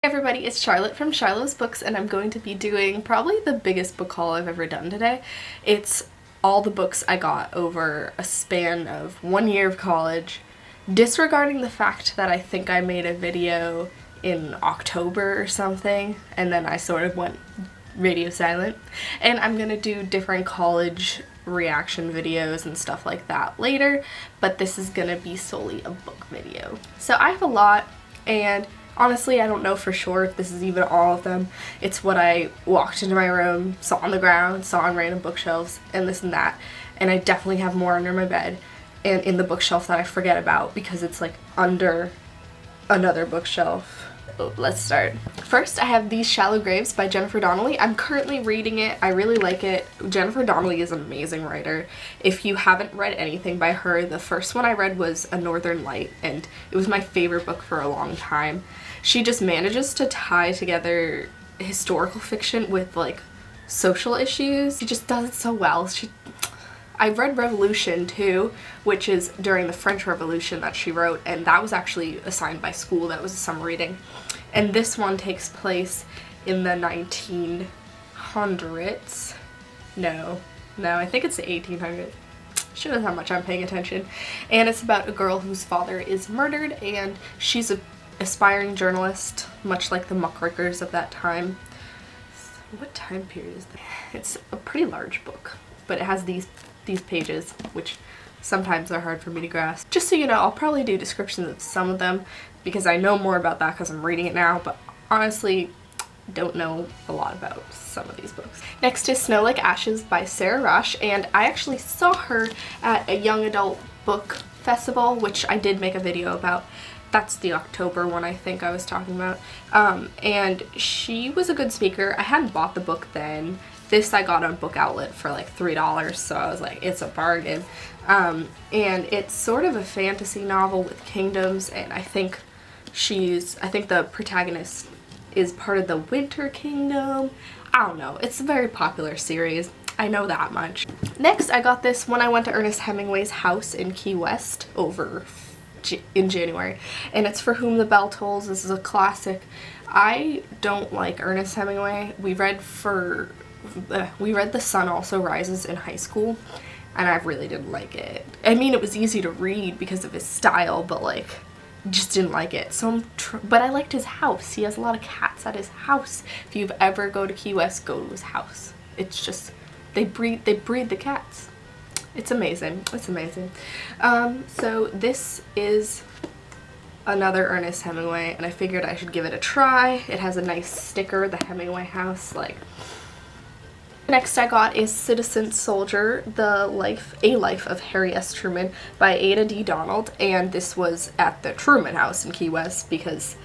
Hey everybody, it's Charlotte from Charlotte's Books, and I'm going to be doing probably the biggest book haul I've ever done today. It's all the books I got over a span of 1 year of college, disregarding the fact that I think I made a video in October or something, and then I sort of went radio silent. And I'm gonna do different college reaction videos and stuff like that later, but this is gonna be solely a book video. So I have a lot, and honestly, I don't know for sure if this is even all of them. It's what I walked into my room, saw on the ground, saw on random bookshelves, and this and that. And I definitely have more under my bed and in the bookshelf that I forget about because it's like under another bookshelf. Oh, let's start. First, I have These Shallow Graves by Jennifer Donnelly. I'm currently reading it. I really like it. Jennifer Donnelly is an amazing writer. If you haven't read anything by her, the first one I read was A Northern Light, and it was my favorite book for a long time. She just manages to tie together historical fiction with like social issues. She just does it so well. I read Revolution too, which is during the French Revolution that she wrote, and that was actually assigned by school. That was a summer reading. And this one takes place in the 1900s. No, I think it's the 1800s. Shows how much I'm paying attention. And it's about a girl whose father is murdered, and she's an aspiring journalist, much like the muckrakers of that time. What time period is that? It's a pretty large book, but it has these pages, which sometimes are hard for me to grasp. Just so you know, I'll probably do descriptions of some of them because I know more about that because I'm reading it now, but honestly don't know a lot about some of these books. Next is Snow Like Ashes by Sarah Rush, and I actually saw her at a young adult book festival, which I did make a video about. That's the October one I think I was talking about. And she was a good speaker. I hadn't bought the book then. This I got on Book Outlet for like $3, so I was like, it's a bargain. And it's sort of a fantasy novel with kingdoms, and I think the protagonist is part of the Winter Kingdom. I don't know. It's a very popular series. I know that much. Next, I got this when I went to Ernest Hemingway's house in Key West in January, and it's For Whom the Bell Tolls. This is a classic. I don't like Ernest Hemingway. We read The Sun Also Rises in high school, and I really didn't like it. I mean, it was easy to read because of his style, but like, just didn't like it. So but I liked his house. He has a lot of cats at his house. If you've ever go to Key West, go to his house. It's just, they breed the cats. It's amazing. It's amazing. So this is another Ernest Hemingway, and I figured I should give it a try. It has a nice sticker, the Hemingway house, like. Next I got is Citizen Soldier, A Life of Harry S. Truman by Ada D. Donald, and this was at the Truman House in Key West because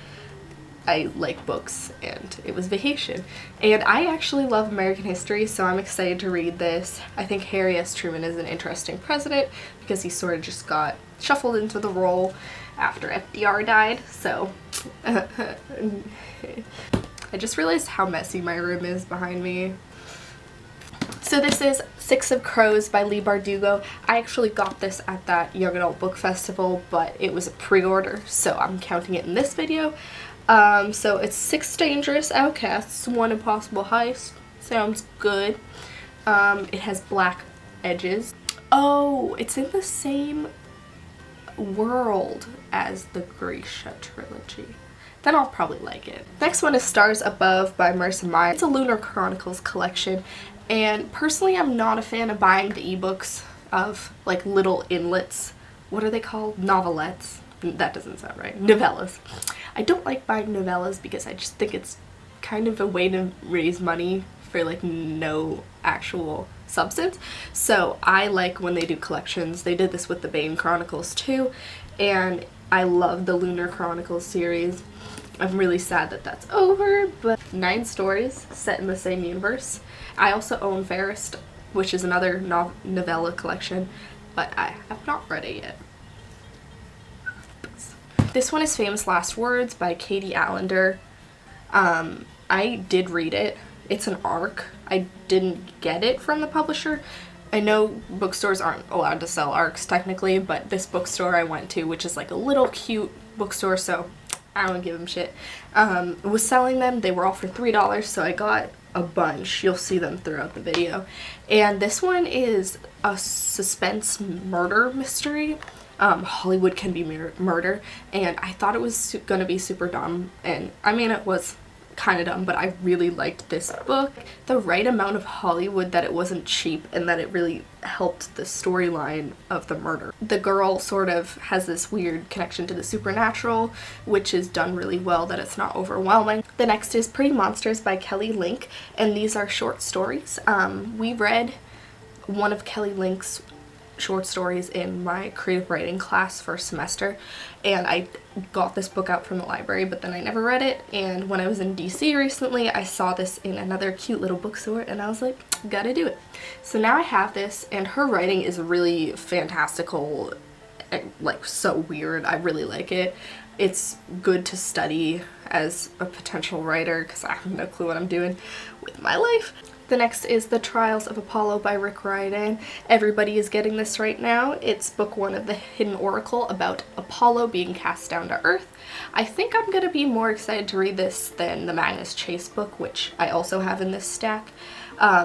I like books and it was vacation. And I actually love American history, so I'm excited to read this. I think Harry S. Truman is an interesting president because he sort of just got shuffled into the role after FDR died, so I just realized how messy my room is behind me. So this is Six of Crows by Leigh Bardugo. I actually got this at that Young Adult Book Festival, but it was a pre-order, so I'm counting it in this video. So it's 6 Dangerous Outcasts, 1 Impossible Heist. Sounds good. It has black edges. Oh, it's in the same world as the Grisha trilogy. Then I'll probably like it. Next one is Stars Above by Marissa Meyer. It's a Lunar Chronicles collection, and personally I'm not a fan of buying the ebooks of like little inlets. What are they called? Novelettes. That doesn't sound right. Novellas. I don't like buying novellas because I just think it's kind of a way to raise money for like no actual substance. So I like when they do collections. They did this with the Bane Chronicles too, and I love the Lunar Chronicles series. I'm really sad that that's over, but 9 stories set in the same universe. I also own Fairest, which is another novella collection, but I have not read it yet. This one is Famous Last Words by Katie Allender. I did read it. It's an ARC. I didn't get it from the publisher. I know bookstores aren't allowed to sell ARCs technically, but this bookstore I went to, which is like a little cute bookstore, so I don't give them shit, was selling them. They were all for $3, so I got a bunch. You'll see them throughout the video. And this one is a suspense murder mystery. Hollywood Can Be Murder, and I thought it was gonna be super dumb, and I mean it was kind of dumb, but I really liked this book. The right amount of Hollywood, that it wasn't cheap, and that it really helped the storyline of the murder. The girl sort of has this weird connection to the supernatural, which is done really well, that it's not overwhelming. The next is Pretty Monsters by Kelly Link, and these are short stories. We read one of Kelly Link's short stories in my creative writing class first semester, and I got this book out from the library, but then I never read it. And when I was in DC recently, I saw this in another cute little bookstore, and I was like, gotta do it. So now I have this, and her writing is really fantastical, like so weird. I really like it. It's good to study as a potential writer, because I have no clue what I'm doing with my life. The next is The Trials of Apollo by Riordan. Everybody is getting this right now. It's book 1 of the Hidden Oracle, about Apollo being cast down to Earth. I think I'm going to be more excited to read this than the Magnus Chase book, which I also have in this stack,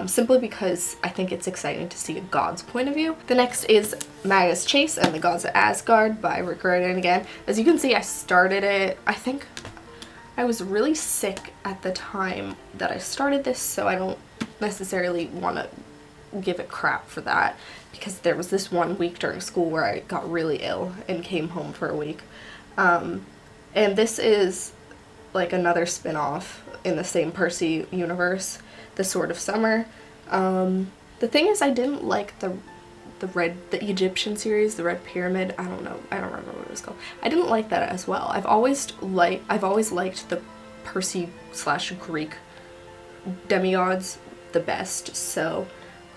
simply because I think it's exciting to see a god's point of view. The next is Magnus Chase and the Gods of Asgard by Riordan again. As you can see, I started it. I think I was really sick at the time that I started this, so I don't necessarily want to give it crap for that, because there was this one week during school where I got really ill and came home for a week. And this is like another spin-off in the same Percy universe, The Sword of Summer. The thing is, I didn't like the Egyptian series, the Red Pyramid. I don't remember what it was called. I didn't like that as well. I've always liked the Percy / Greek demigods the best, so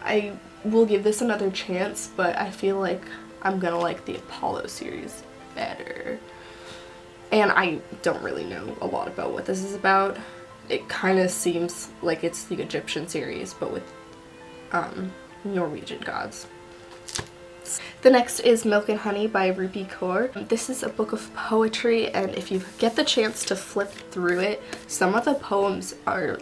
I will give this another chance, but I feel like I'm gonna like the Apollo series better. And I don't really know a lot about what this is about. It kind of seems like it's the Egyptian series, but with Norwegian gods. The next is Milk and Honey by Rupi Kaur. This is a book of poetry, and if you get the chance to flip through it, some of the poems are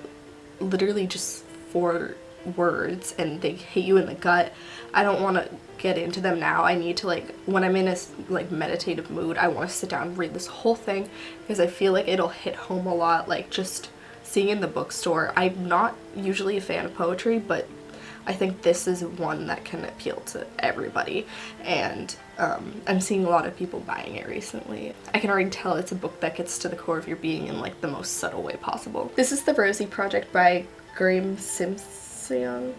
literally just 4 words and they hit you in the gut. I don't want to get into them now. I need to, like, when I'm in a like meditative mood, I want to sit down and read this whole thing, because I feel like it'll hit home a lot, like just seeing in the bookstore. I'm not usually a fan of poetry, but I think this is one that can appeal to everybody, and I'm seeing a lot of people buying it recently. I can already tell it's a book that gets to the core of your being in like the most subtle way possible. This is The Rosie Project by Graham Simpson.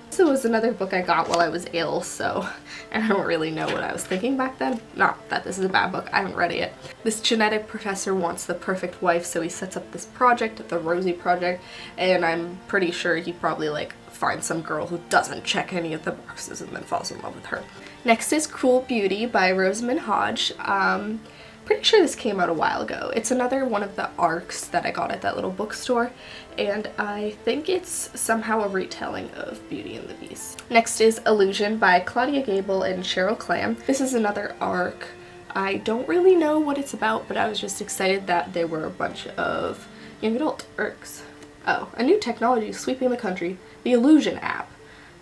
This was another book I got while I was ill, so I don't really know what I was thinking back then. Not that this is a bad book, I haven't read it yet. This genetic professor wants the perfect wife, so he sets up this project, the Rosie Project, and I'm pretty sure he probably like finds some girl who doesn't check any of the boxes and then falls in love with her. Next is Cruel Beauty by Rosamund Hodge. Pretty sure this came out a while ago. It's another one of the arcs that I got at that little bookstore, and I think it's somehow a retelling of Beauty and the Beast. Next is Elusion by Claudia Gable and Cheryl Clam. This is another arc. I don't really know what it's about, but I was just excited that there were a bunch of young adult arcs. Oh, a new technology sweeping the country. The Elusion app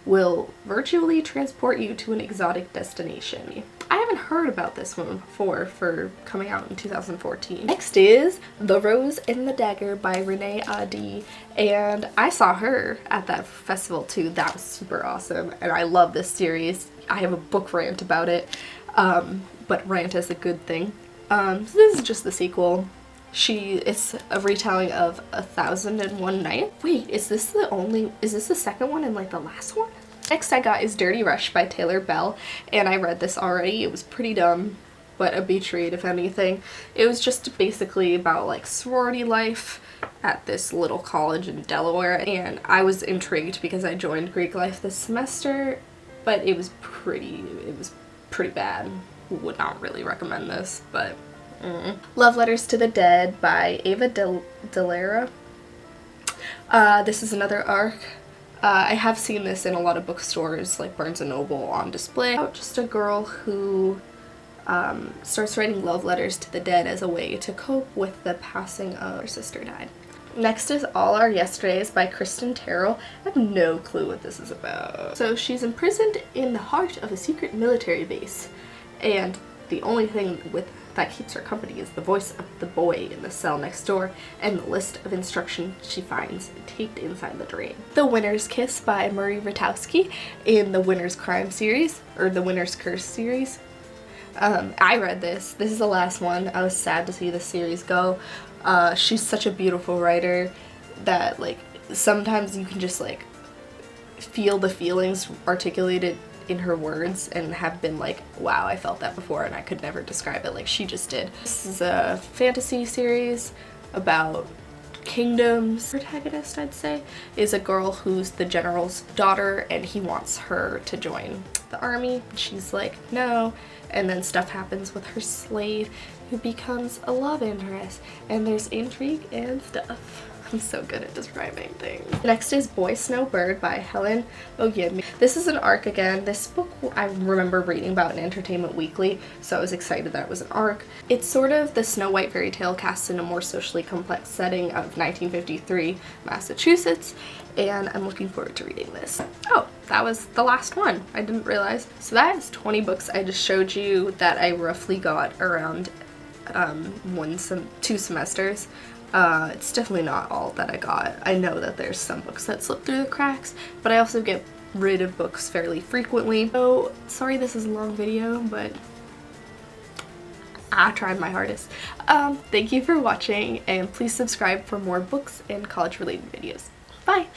will virtually transport you to an exotic destination. I haven't heard about this one before, for coming out in 2014. Next is The Rose and the Dagger by Renee Adi, and I saw her at that festival too. That was super awesome, and I love this series. I have a book rant about it, but rant is a good thing. So this is just the sequel. It's a retelling of 1001 Night. Wait, is this the second one and like the last one? Next I got is Dirty Rush by Taylor Bell, and I read this already. It was pretty dumb, but a beach read if anything. It was just basically about like sorority life at this little college in Delaware, and I was intrigued because I joined Greek life this semester, but it was pretty bad. Would not really recommend this, but Love Letters to the Dead by Ava Delara. This is another arc. I have seen this in a lot of bookstores like Barnes & Noble on display. Just a girl who starts writing love letters to the dead as a way to cope with the passing of her sister died. Next is All Our Yesterdays by Kristen Terrell. I have no clue what this is about. So she's imprisoned in the heart of a secret military base, and the only thing that keeps her company is the voice of the boy in the cell next door and the list of instructions she finds taped inside the drain. The Winner's Kiss by Marie Rutowski in the Winner's Crime series, or the Winner's Curse series. I read this. This is the last one. I was sad to see the series go. She's such a beautiful writer that, like, sometimes you can just, like, feel the feelings articulated in her words and have been like, wow, I felt that before and I could never describe it like she just did. This is a fantasy series about kingdoms. The protagonist, I'd say, is a girl who's the general's daughter, and he wants her to join the army. She's like, no, and then stuff happens with her slave who becomes a love interest, and there's intrigue and stuff. I'm so good at describing things. Next is Boy Snowbird by Helen Oyemi. This is an arc again. This book I remember reading about in Entertainment Weekly, so I was excited that it was an arc. It's sort of the Snow White fairy tale cast in a more socially complex setting of 1953 Massachusetts, and I'm looking forward to reading this. Oh, that was the last one. I didn't realize. So that is 20 books I just showed you that I roughly got around 2 semesters. It's definitely not all that I got. I know that there's some books that slip through the cracks, but I also get rid of books fairly frequently. So sorry this is a long video, but I tried my hardest. Thank you for watching, and please subscribe for more books and college related videos. Bye!